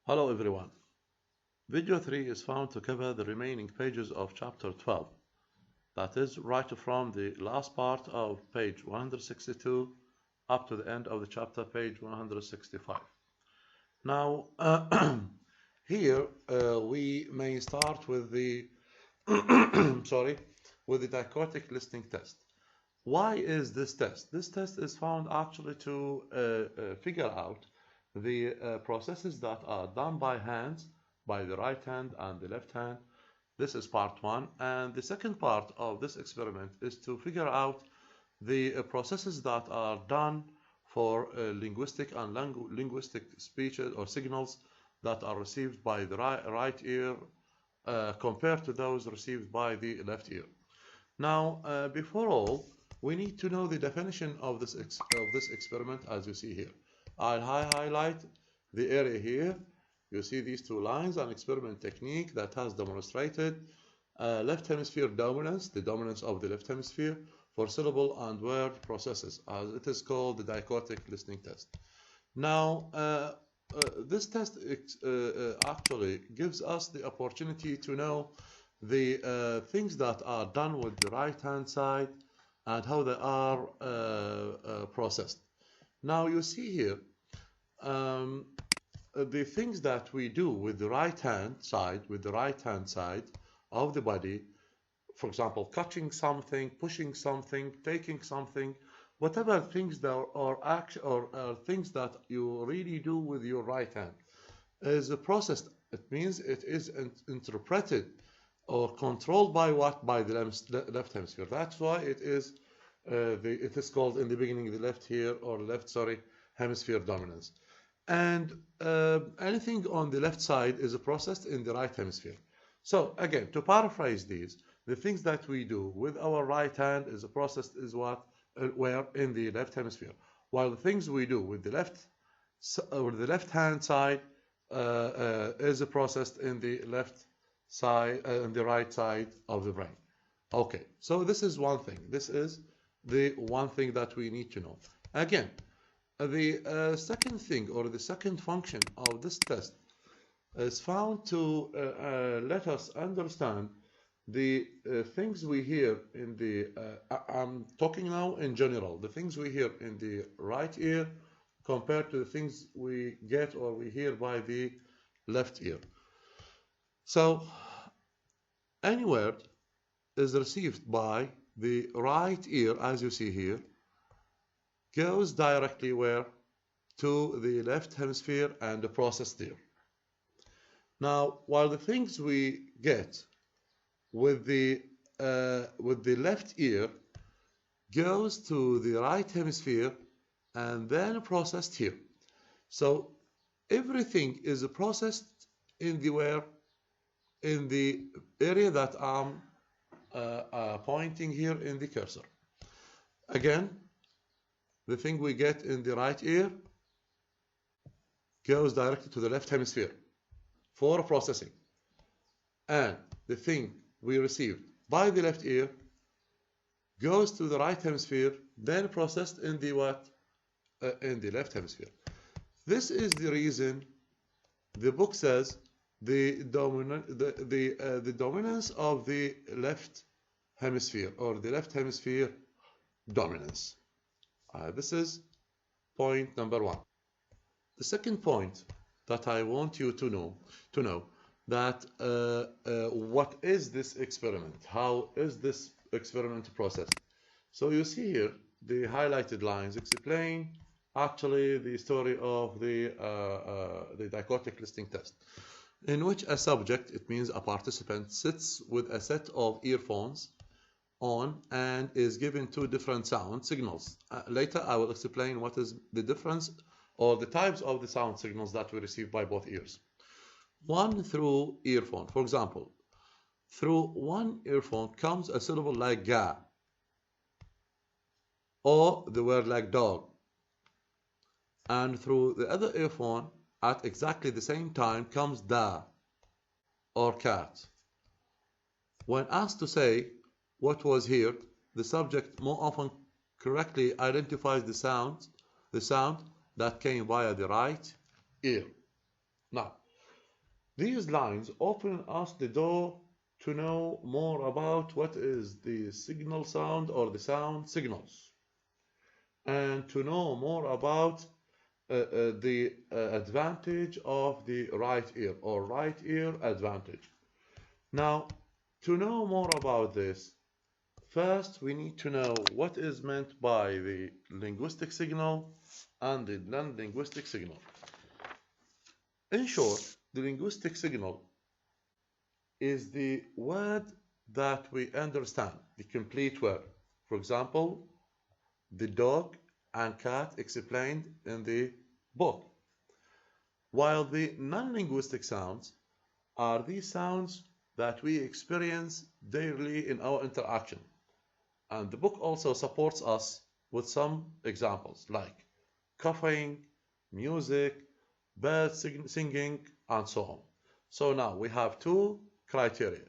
Hello everyone. Video 3 is found to cover the remaining pages of chapter 12. That is right from the last part of page 162 up to the end of the chapter, page 165. Now, here we may start with the with the dichotic listening test. Why is this test? This test is found actually to figure out the processes that are done by hands, by the right hand and the left hand. This is part one. And the second part of this experiment is to figure out the processes that are done for linguistic and linguistic speeches or signals that are received by the right ear compared to those received by the left ear. Now, before all, we need to know the definition of this experiment, as you see here. I'll highlight the area here. You see these two lines, an experiment technique that has demonstrated left hemisphere dominance, the dominance of the left hemisphere for syllable and word processes, as it is called the dichotic listening test. Now, this test actually gives us the opportunity to know the things that are done with the right hand side and how they are processed. Now you see here the things that we do with the right hand side, of the body, for example, catching something, pushing something, taking something, whatever things that are things that you really do with your right hand is processed. It means it is interpreted or controlled by what? By the left hemisphere. That's why it is called in the beginning the left here or hemisphere dominance. And anything on the left side is processed in the right hemisphere. So again, to paraphrase these, the things that we do with our right hand is processed is what where in the left hemisphere, while the things we do with the left hand side is processed in the left side and the right side of the brain. Okay, so this is one thing. This is the one thing that we need to know. Again, the second thing or the second function of this test is found to let us understand the things we hear in the, I'm talking now in general, the things we hear in the right ear compared to the things we get or we hear by the left ear. So any word is received by the right ear, as you see here, goes directly where? To the left hemisphere and processed there. Now, while the things we get with the left ear goes to the right hemisphere and then processed here. So everything is processed in the in the area that I'm pointing here in the cursor. Again, the thing we get in the right ear goes directly to the left hemisphere for processing, and the thing we received by the left ear goes to the right hemisphere, then processed in the in the left hemisphere. This is the reason the book says the dominance of the left hemisphere or the left hemisphere dominance. This is point number one. The second point that I want you to know that what is this experiment? How is this experiment processed? So you see here the highlighted lines explain actually the story of the dichotic listening test, in which a subject, it means a participant, sits with a set of earphones on and is given two different sound signals. Later I will explain what is the difference or the types of the sound signals that we receive by both ears. One through earphone, for example, through one earphone comes a syllable like ga, or the word like dog, and through the other earphone at exactly the same time comes da, or cat. When asked to say what was heard, the subject more often correctly identifies the sound that came via the right ear. Now, These lines open us the door to know more about what is the signal sound or the sound signals, and to know more about the advantage of the right ear or right ear advantage. Now, to know more about this, first we need to know what is meant by the linguistic signal and the non-linguistic signal. In short, the linguistic signal is the word that we understand, the complete word. For example, the dog and cat explained in the book. While the non-linguistic sounds are these sounds that we experience daily in our interaction. And the book also supports us with some examples like coughing, music, birds singing, and so on. So now we have two criteria.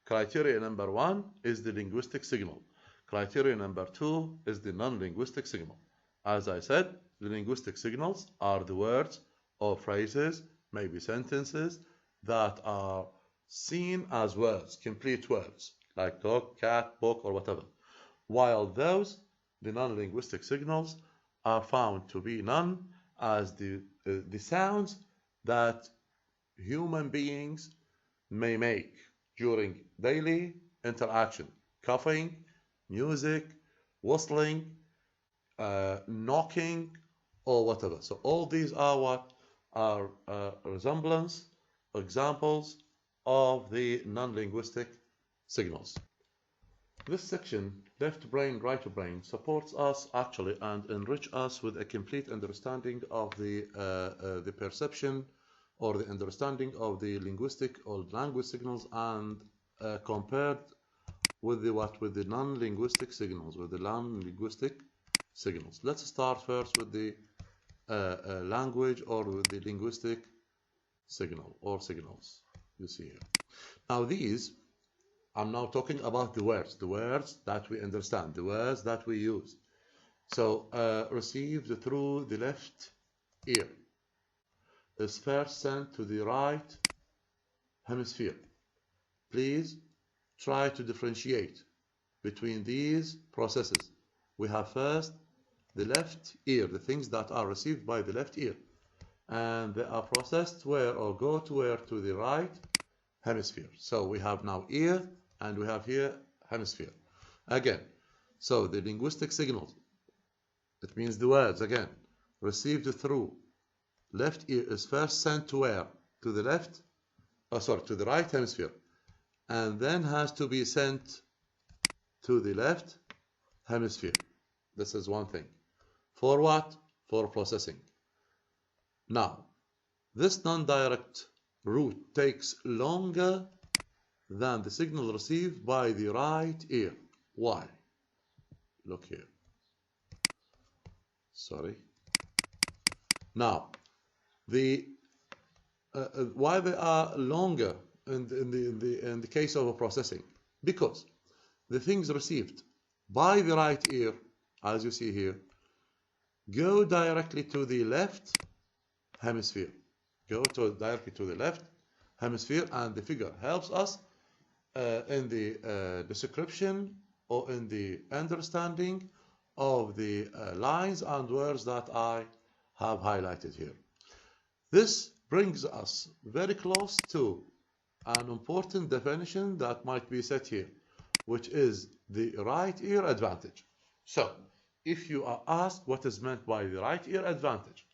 Criteria number one is the linguistic signal. Criteria number two is the non-linguistic signal. As I said, the linguistic signals are the words or phrases, maybe sentences, that are seen as words, complete words, like dog, cat, book, or whatever. While those, the non-linguistic signals, are found to be none as the sounds that human beings may make during daily interaction, coughing, music, whistling, knocking, or whatever. So all these are what are resemblance, examples of the non-linguistic signals. This section, left brain, right brain, supports us actually and enrich us with a complete understanding of the perception or the understanding of the linguistic or language signals, and compared with the non-linguistic signals, Let's start first with the language or with the linguistic signal or signals you see here. Now these, I'm now talking about the words that we understand, the words that we use. So received through the left ear is first sent to the right hemisphere. Please try to differentiate between these processes. We have first the left ear, the things that are received by the left ear, and they are processed where or go to where? To the right hemisphere. So we have now ear and we have here hemisphere. Again, so the linguistic signals, it means the words again, received through left ear is first sent to where? To the left, to the right hemisphere, and then has to be sent to the left hemisphere. This is one thing. For what? For processing. Now, this non-direct route takes longer than the signal received by the right ear. Why? Look here. Sorry. Now, why they are longer in the case of a processing? Because the things received by the right ear, as you see here, go directly to the left hemisphere. Directly to the left hemisphere, and the figure helps us in the description or in the understanding of the lines and words that I have highlighted here. This brings us very close to an important definition that might be set here, which is the right ear advantage. So, if you are asked what is meant by the right ear advantage,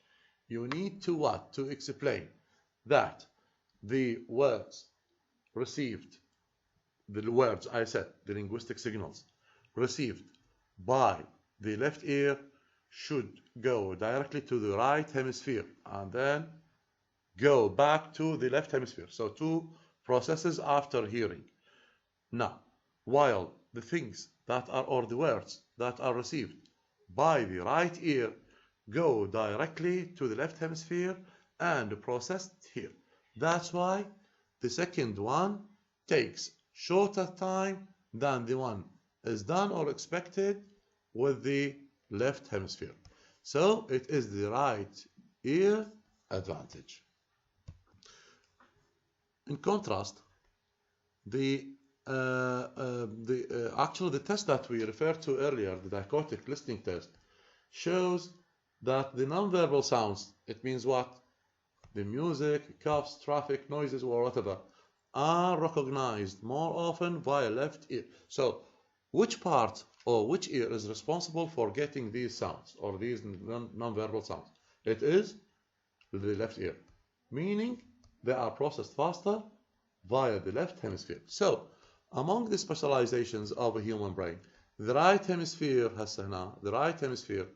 you need to what? To explain that the words received, the words I said, the linguistic signals received by the left ear should go directly to the right hemisphere and then go back to the left hemisphere. So two processes after hearing. Now, while the things that are, or the words that are received by the right ear go directly to the left hemisphere and processed here. That's why the second one takes shorter time than the one is done or expected with the left hemisphere. So it is the right ear advantage. In contrast, actually the test that we referred to earlier, the dichotic listening test, shows that the nonverbal sounds, it means what? The music, coughs, traffic, noises, or whatever, are recognized more often via left ear. So, which part or which ear is responsible for getting these sounds or these nonverbal sounds? It is the left ear, meaning they are processed faster via the left hemisphere. So, among the specializations of a human brain, the right hemisphere, the right hemisphere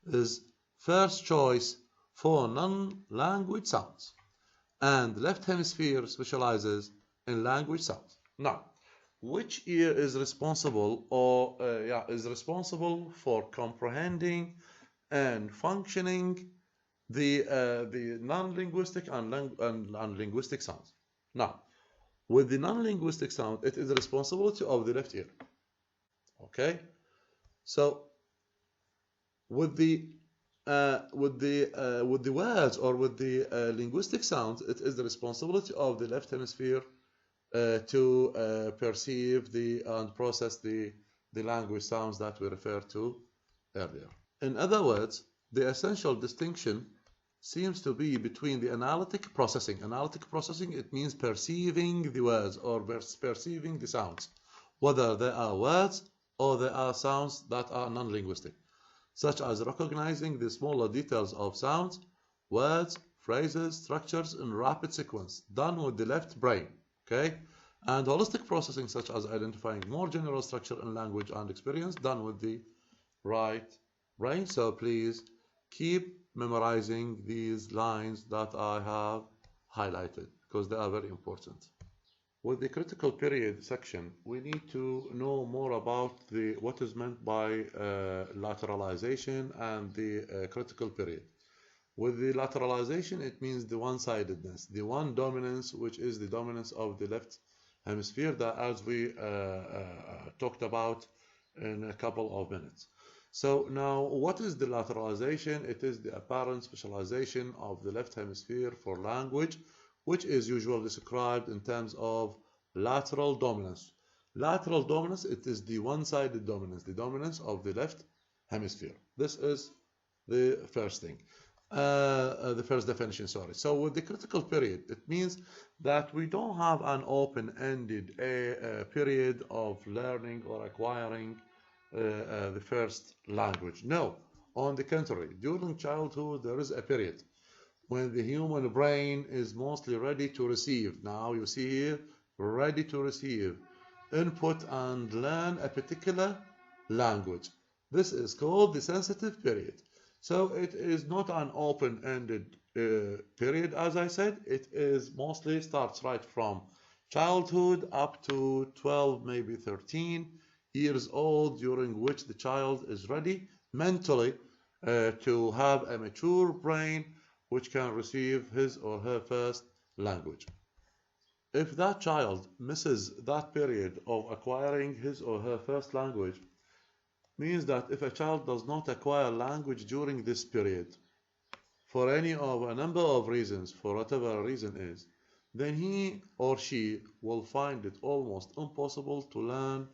is first choice for non-language sounds, and the left hemisphere specializes in language sounds. Now, which ear is responsible for comprehending and functioning the non-linguistic and linguistic sounds? Now, with the non-linguistic sound, it is the responsibility of the left ear. Okay, so with the words or with the linguistic sounds, it is the responsibility of the left hemisphere to perceive and process the language sounds that we referred to earlier. In other words, the essential distinction seems to be between the analytic processing. Analytic processing, it means perceiving the words or perceiving the sounds, whether they are words or they are sounds that are non-linguistic, such as recognizing the smaller details of sounds, words, phrases, structures in rapid sequence, done with the left brain, okay? And holistic processing, such as identifying more general structure in language and experience, done with the right brain. So please keep memorizing these lines that I have highlighted because they are very important. With the critical period section, we need to know more about what is meant by lateralization and the critical period. With the lateralization, it means the one-sidedness, the one dominance, which is the dominance of the left hemisphere, that as we talked about in a couple of minutes. So now, what is the lateralization? It is the apparent specialization of the left hemisphere for language, which is usually described in terms of lateral dominance. Lateral dominance, it is the one-sided dominance, the dominance of the left hemisphere. This is the first thing, the first definition, sorry. So with the critical period, it means that we don't have an open-ended period of learning or acquiring the first language. No, on the contrary, during childhood there is a period when the human brain is mostly ready to receive. Now you see here, ready to receive input and learn a particular language. This is called the sensitive period. So it is not an open-ended period, as I said. It is mostly starts right from childhood up to 12, maybe 13 years old, during which the child is ready mentally to have a mature brain which can receive his or her first language. If that child misses that period of acquiring his or her first language, means that if a child does not acquire language during this period, for any of a number of reasons, for whatever reason is, then he or she will find it almost impossible to learn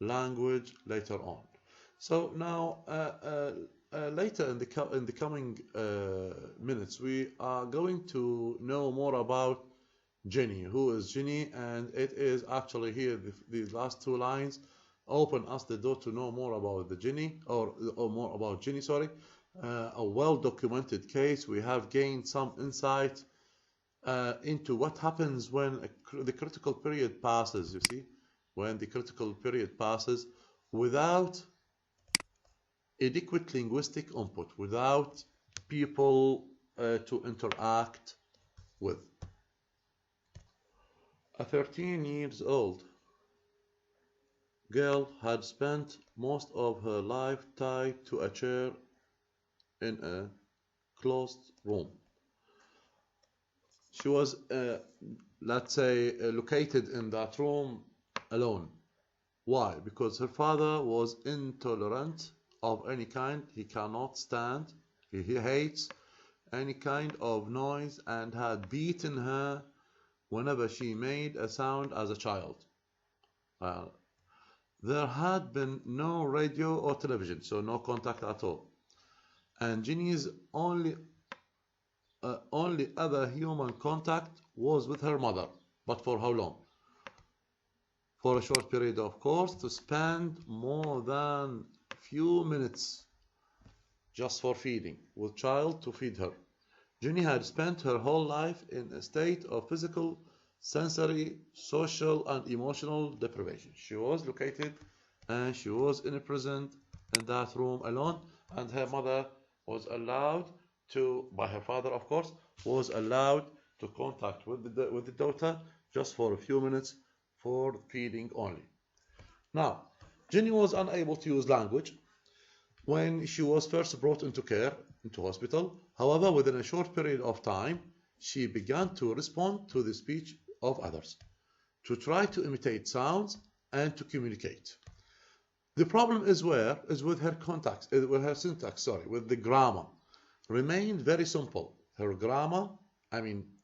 language later on. So now, later in the coming minutes, we are going to know more about Jenny. Who is Jenny? And it is actually here, these last two lines open us the door to know more about the Jenny, or more about Jenny, sorry. A well-documented case. We have gained some insight into what happens when the critical period passes, you see, when the critical period passes without adequate linguistic input, without people to interact with. A 13 years old girl had spent most of her life tied to a chair in a closed room. She was, let's say, located in that room alone. Why? Because her father was intolerant of any kind. He cannot stand, he hates any kind of noise, and had beaten her whenever she made a sound as a child. Uh, there had been no radio or television, so no contact at all. And Ginny's only other human contact was with her mother. But for how long? For a short period, of course, to spend more than few minutes just for feeding, with child to feed her. Ginny had spent her whole life in a state of physical, sensory, social, and emotional deprivation. She was located and she was in prison in that room alone, and her mother was allowed to, by her father of course, was allowed to contact with the daughter just for a few minutes for feeding only. Now, Ginny was unable to use language when she was first brought into care, into hospital. However, within a short period of time, she began to respond to the speech of others, to try to imitate sounds and to communicate. The problem is with her syntax, with the grammar. Remained very simple. Her grammar,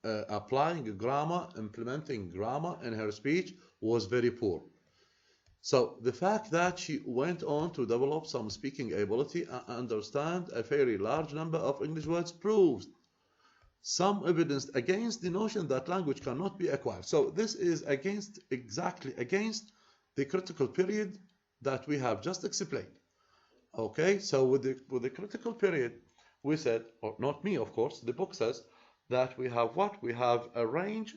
applying grammar, implementing grammar in her speech was very poor. So the fact that she went on to develop some speaking ability and understand a very large number of English words proves some evidence against the notion that language cannot be acquired. So this is exactly against the critical period that we have just explained. Okay, so with the critical period, we said, or not me, of course, the book says that we have what? We have a range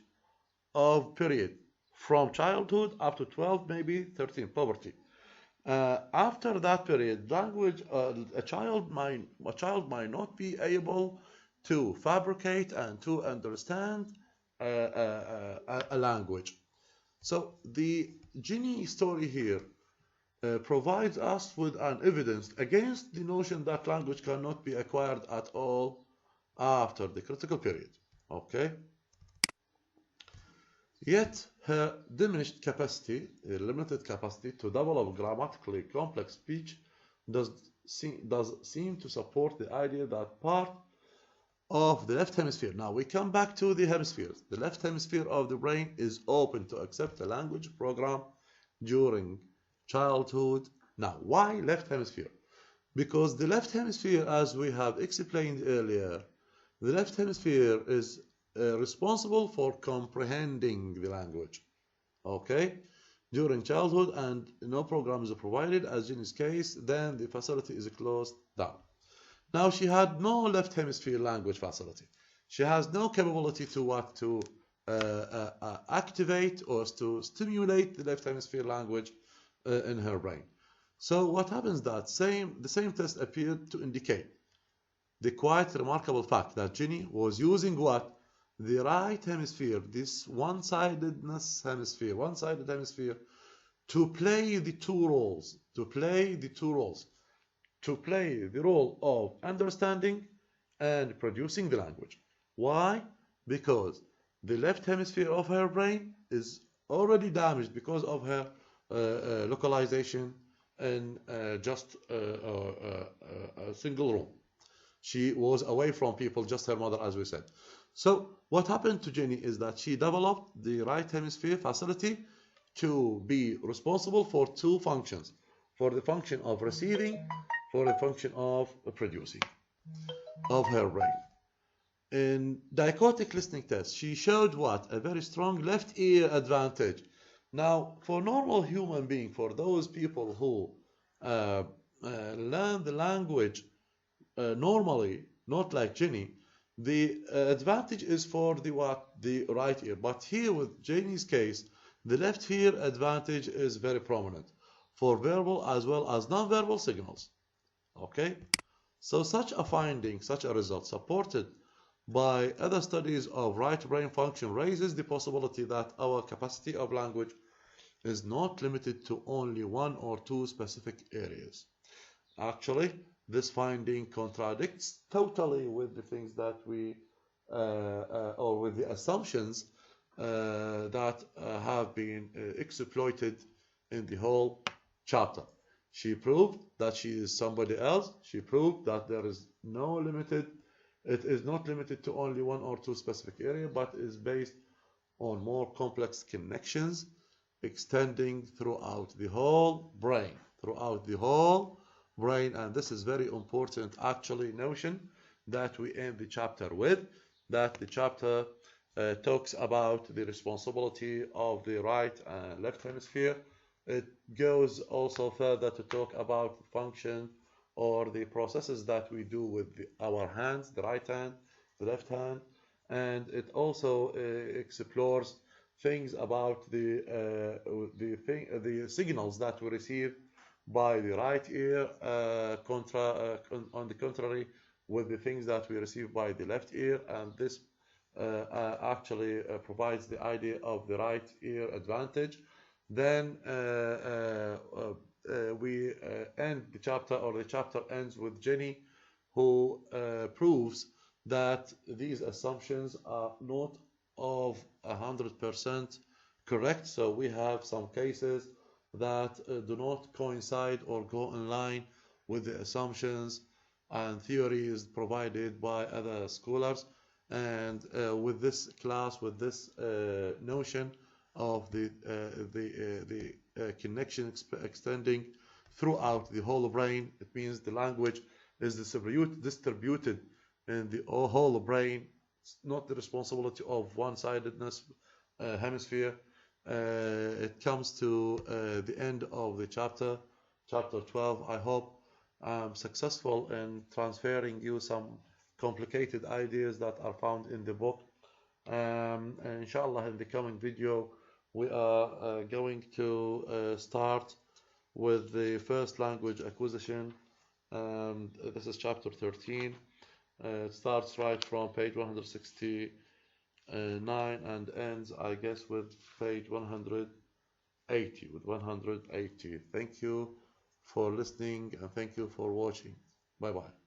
of period from childhood up to 12, maybe 13, puberty. After that period, language, a child might not be able to fabricate and to understand a language. So the Ginny story here provides us with an evidence against the notion that language cannot be acquired at all after the critical period. Okay? Yet her diminished capacity, limited capacity to develop grammatically complex speech does seem to support the idea that part of the left hemisphere. Now we come back to the hemispheres. The left hemisphere of the brain is open to accept a language program during childhood. Now, why left hemisphere? Because the left hemisphere, as we have explained earlier, the left hemisphere is responsible for comprehending the language. Okay? During childhood, and no program is provided, as in this case, then the facility is closed down. Now, she had no left hemisphere language facility. She has no capability to activate or to stimulate the left hemisphere language in her brain. So what happens that the same test appeared to indicate the quite remarkable fact that Ginny was using what? The right hemisphere, this one-sided hemisphere, to play the two roles, to play the role of understanding and producing the language. Why? Because the left hemisphere of her brain is already damaged because of her localization in just a single room. She was away from people, just her mother, as we said. So what happened to Jenny is that she developed the right hemisphere facility to be responsible for two functions, for the function of receiving, for the function of producing of her brain. In dichotic listening test, she showed what? A very strong left ear advantage. Now, for normal human being, for those people who learn the language normally, not like Jenny, the advantage is for the what? The right ear. But here with Jenny's case, the left ear advantage is very prominent for verbal as well as non-verbal signals. Okay? So such a finding, such a result, supported by other studies of right brain function, raises the possibility that our capacity of language is not limited to only one or two specific areas. Actually, this finding contradicts totally with the things that we, or with the assumptions that have been exploited in the whole chapter. She proved that she is somebody else. She proved that there is no limited, it is not limited to only one or two specific area, but is based on more complex connections extending throughout the whole brain, and this is very important actually notion that we end the chapter with, that the chapter talks about the responsibility of the right and left hemisphere. It goes also further to talk about the function or the processes that we do with our hands, the right hand, the left hand, and it also explores things about the signals that we receive by the right ear, on the contrary, with the things that we receive by the left ear, and this actually provides the idea of the right ear advantage. Then we end the chapter, or the chapter ends with Jenny, who proves that these assumptions are not of 100% correct. So we have some cases that do not coincide or go in line with the assumptions and theories provided by other scholars. And with this class, with this notion of the connection extending throughout the whole brain, it means the language is distributed in the whole brain. It's not the responsibility of one-sidedness hemisphere. It comes to the end of the chapter 12. I hope I'm successful in transferring you some complicated ideas that are found in the book. And inshallah, in the coming video, we are going to start with the first language acquisition. This is chapter 13. It starts right from page 169 and ends, I guess, with page 180. Thank you for listening and thank you for watching. Bye bye.